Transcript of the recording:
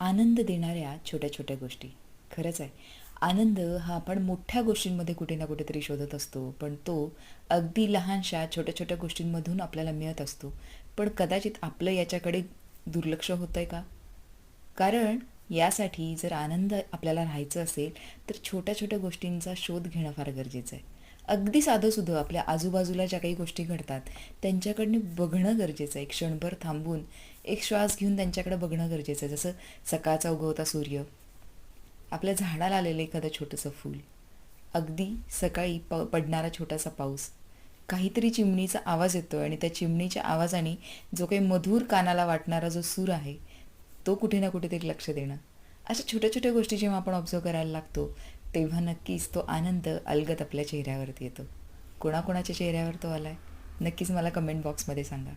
आनंद देणाऱ्या छोट्या छोट्या गोष्टी. खरंच आहे. आनंद हा आपण मोठ्या गोष्टींमध्ये कुठे ना कुठेतरी शोधत असतो, पण तो अगदी लहानशा छोट्या छोट्या गोष्टींमधून आपल्याला मिळत असतो. पण कदाचित आपलं याच्याकडे दुर्लक्ष होतं आहे का? कारण यासाठी जर आनंद आपल्याला राहायचं असेल, तर छोट्या छोट्या गोष्टींचा शोध घेणं फार गरजेचं आहे. अगदी साधंसुधं आपल्या आजूबाजूला ज्या काही गोष्टी घडतात, त्यांच्याकडनं बघणं गरजेचं आहे. क्षणभर थांबून, एक श्वास घेऊन त्यांच्याकडे बघणं गरजेचं आहे. जसं सकाळचा उगवता सूर्य, आपल्या झाडाला आलेलं एखादं छोटंसं फूल, अगदी सकाळी पडणारा छोटासा पाऊस, काहीतरी चिमणीचा आवाज येतो आहे आणि त्या चिमणीच्या आवाजाने जो काही मधुर कानाला वाटणारा जो सूर आहे, तो कुठे ना कुठेतरी लक्ष देणं. अशा छोट्या छोट्या गोष्टी जेव्हा आपण ऑब्झर्व करायला लागतो, तेव्हा नक्कीच तो आनंद अलगद आपल्या चेहऱ्यावरती येतो. कोणाकोणाच्या चेहऱ्यावर तो आला आहे, नक्कीच मला कमेंट बॉक्समध्ये सांगा.